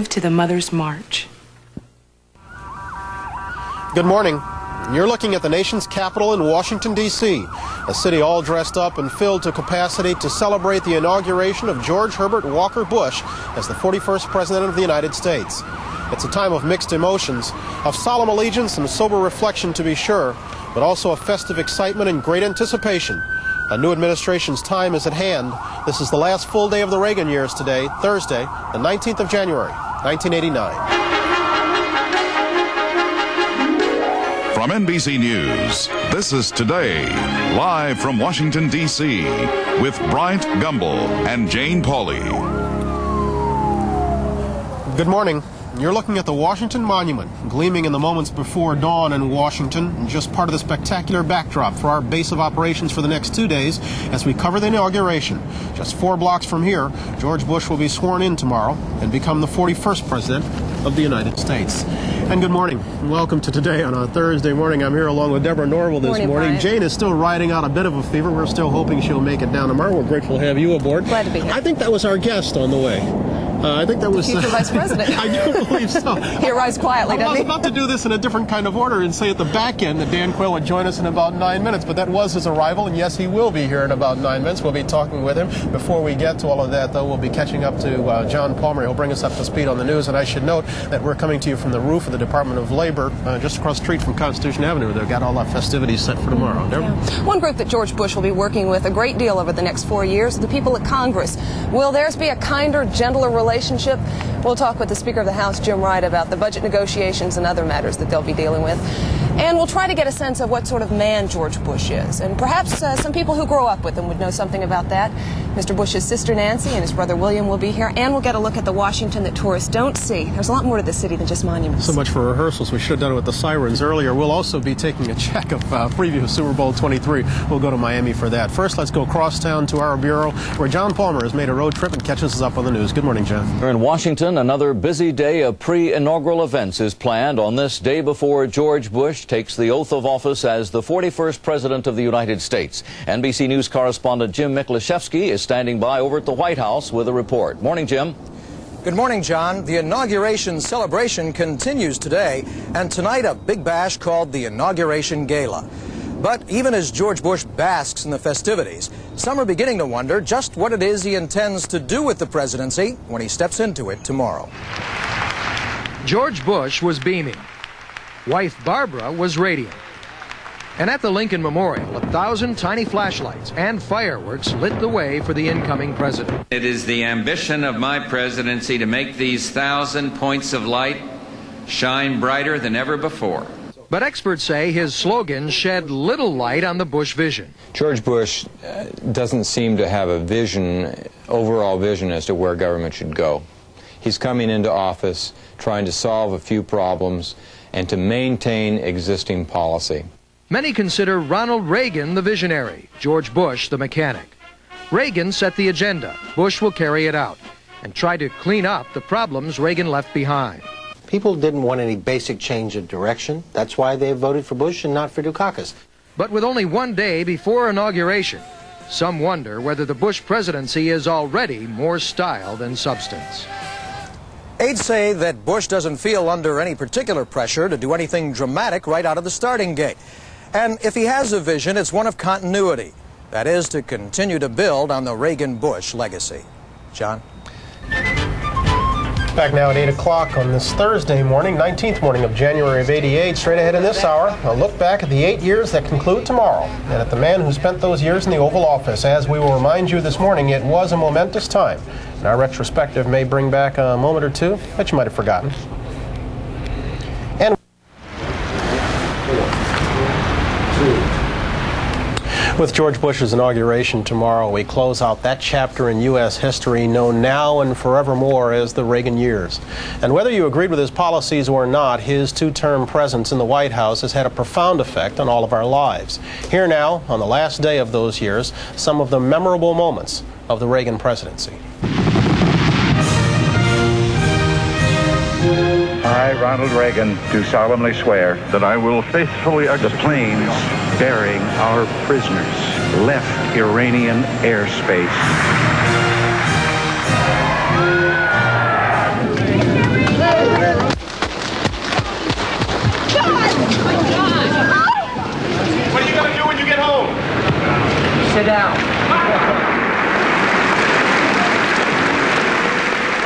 To the Mother's March. Good morning. You're looking at the nation's capital in Washington, D.C., a city all dressed up and filled to capacity to celebrate the inauguration of George Herbert Walker Bush as the 41st President of the United States. It's a time of mixed emotions, of solemn allegiance and sober reflection to be sure, but also of festive excitement and great anticipation. A new administration's time is at hand. This is the last full day of the Reagan years today, Thursday, the 19th of January, 1989. From NBC News, this is Today, live from Washington, D.C., with Bryant Gumbel and Jane Pauley. Good morning. You're looking at the Washington Monument, gleaming in the moments before dawn in Washington, and just part of the spectacular backdrop for our base of operations for the next 2 days as we cover the inauguration. Just 4 blocks from here, George Bush will be sworn in tomorrow and become the 41st President of the United States. And good morning. Welcome to Today on a Thursday morning. I'm here along with Deborah Norville this morning. Jane is still riding out a bit of a fever. We're still hoping she'll make it down tomorrow. We're grateful to have you aboard. Glad to be here. I think that was our guest on the way. I think that was future Vice President. I do believe so. He arrives quietly, doesn't he? I was about to do this in a different kind of order and say at the back end that Dan Quayle would join us in about 9 minutes, but that was his arrival, and yes, he will be here in about 9 minutes. We'll be talking with him. Before we get to all of that, though, we'll be catching up to John Palmer. He'll bring us up to speed on the news, and I should note that we're coming to you from the roof of the Department of Labor, just across the street from Constitution Avenue. They've got all our festivities set for tomorrow. Yeah. One group that George Bush will be working with a great deal over the next 4 years, the people at Congress. Will theirs be a kinder, gentler relationship? We'll talk with the Speaker of the House, Jim Wright, about the budget negotiations and other matters that they'll be dealing with. And we'll try to get a sense of what sort of man George Bush is. And perhaps some people who grow up with him would know something about that. Mr. Bush's sister Nancy and his brother William will be here. And we'll get a look at the Washington that tourists don't see. There's a lot more to the city than just monuments. So much for rehearsals. We should have done it with the sirens earlier. We'll also be taking a check of preview of Super Bowl 23. We'll go to Miami for that. First, let's go crosstown to our bureau, where John Palmer has made a road trip and catches us up on the news. Good morning, John. We're in Washington. Another busy day of pre-inaugural events is planned on this day before George Bush takes the oath of office as the 41st President of the United States. NBC News correspondent Jim Miklashevsky is standing by over at the White House with a report. Morning, Jim. Good morning, John. The inauguration celebration continues today, and tonight a big bash called the Inauguration Gala. But even as George Bush basks in the festivities, some are beginning to wonder just what it is he intends to do with the presidency when he steps into it tomorrow. George Bush was beaming. Wife Barbara was radiant. And at the Lincoln Memorial, 1,000 tiny flashlights and fireworks lit the way for the incoming president. It is the ambition of my presidency to make these 1,000 points of light shine brighter than ever before. But experts say his slogan shed little light on the Bush vision. George Bush doesn't seem to have a vision, overall vision as to where government should go. He's coming into office trying to solve a few problems and to maintain existing policy. Many consider Ronald Reagan the visionary, George Bush the mechanic. Reagan set the agenda. Bush will carry it out and try to clean up the problems Reagan left behind. People didn't want any basic change of direction. That's why they voted for Bush and not for Dukakis. But with only 1 day before inauguration, some wonder whether the Bush presidency is already more style than substance. Aides say that Bush doesn't feel under any particular pressure to do anything dramatic right out of the starting gate. And if he has a vision, it's one of continuity. That is, to continue to build on the Reagan-Bush legacy. John? Back now at 8 o'clock on this Thursday morning, 19th morning of January of '88. Straight ahead in this hour, a look back at the 8 years that conclude tomorrow and at the man who spent those years in the Oval Office. As we will remind you this morning, it was a momentous time. And our retrospective may bring back a moment or two that you might have forgotten. And with George Bush's inauguration tomorrow, we close out that chapter in U.S. history known now and forevermore as the Reagan years. And whether you agreed with his policies or not, his two-term presence in the White House has had a profound effect on all of our lives. Here now, on the last day of those years, some of the memorable moments of the Reagan presidency. I, Ronald Reagan, do solemnly swear that I will faithfully the execute planes bearing our prisoners left Iranian airspace.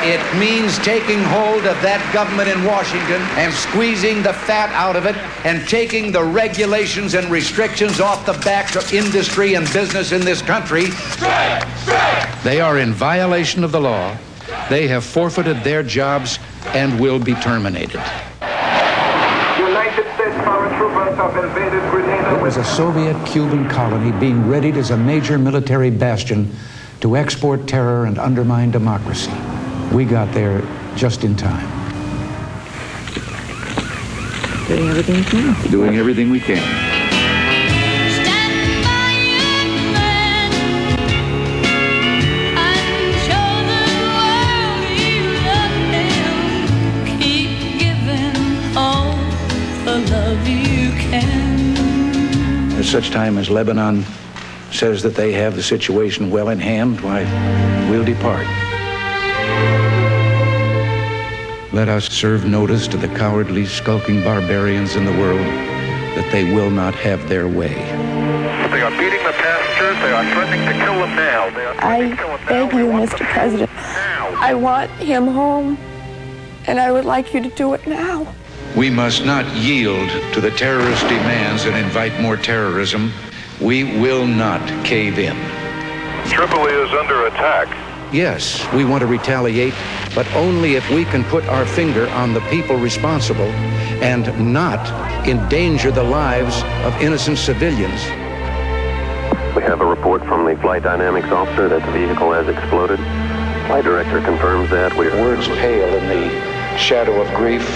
It means taking hold of that government in Washington and squeezing the fat out of it and taking the regulations and restrictions off the backs of industry and business in this country. Strike! Strike! They are in violation of the law. They have forfeited their jobs and will be terminated. United States paratroopers have invaded Grenada. It was a Soviet-Cuban colony being readied as a major military bastion to export terror and undermine democracy. We got there just in time. Doing everything we can. Doing everything we can. At such time as Lebanon says that they have the situation well in hand, why, we'll depart. Let us serve notice to the cowardly, skulking barbarians in the world that they will not have their way. They are beating the passengers. They are threatening to kill them now. I beg you, Mr. President, I want him home, and I would like you to do it now. We must not yield to the terrorist demands and invite more terrorism. We will not cave in. Tripoli is under attack. Yes, we want to retaliate, but only if we can put our finger on the people responsible and not endanger the lives of innocent civilians. We have a report from the flight dynamics officer that the vehicle has exploded. Flight director confirms that. Words pale in the shadow of grief.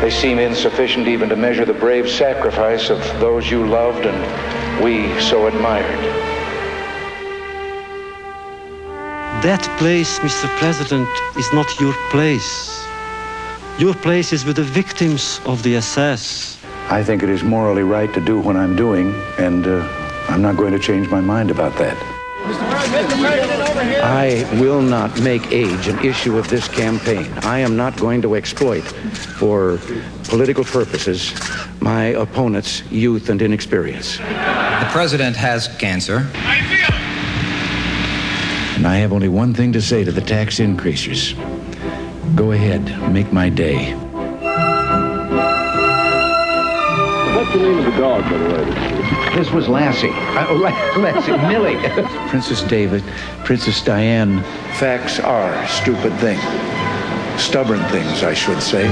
They seem insufficient even to measure the brave sacrifice of those you loved and we so admired. That place, Mr. President, is not your place. Your place is with the victims of the SS. I think it is morally right to do what I'm doing, and I'm not going to change my mind about that. I will not make age an issue of this campaign. I am not going to exploit for political purposes my opponent's youth and inexperience. The president has cancer. And I have only one thing to say to the tax increasers. Go ahead, make my day. What's the name of the dog, by the way? This was Lassie. Lassie, Millie. Princess David, Princess Diane. Facts are stupid things. Stubborn things, I should say.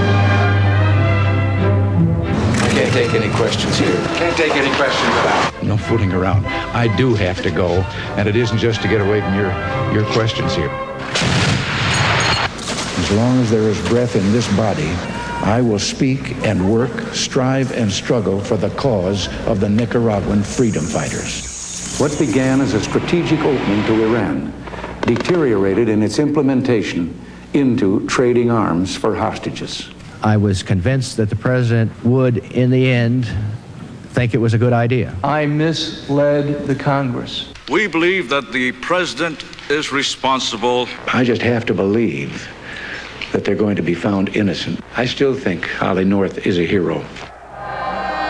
Can't take any questions here. Can't take any questions about. No fooling around. I do have to go, and it isn't just to get away from your questions here. As long as there is breath in this body, I will speak and work, strive and struggle for the cause of the Nicaraguan freedom fighters. What began as a strategic opening to Iran deteriorated in its implementation into trading arms for hostages. I was convinced that the president would, in the end, think it was a good idea. I misled the Congress. We believe that the president is responsible. I just have to believe that they're going to be found innocent. I still think Holly North is a hero.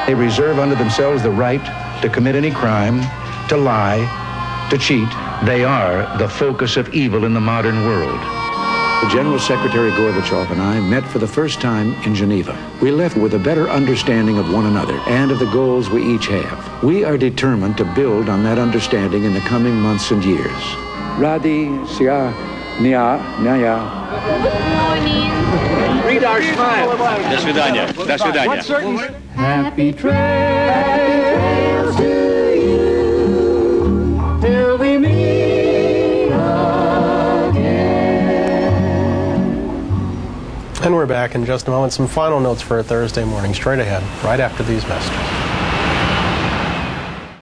They reserve unto themselves the right to commit any crime, to lie, to cheat. They are the focus of evil in the modern world. General Secretary Gorbachev and I met for the first time in Geneva. We left with a better understanding of one another and of the goals we each have. We are determined to build on that understanding in the coming months and years. Radi Sia Nia Naya. Read our smile. До свидания. До свидания. Happy trails to you till we meet again. And we're back in just a moment. Some final notes for a Thursday morning straight ahead, right after these messages.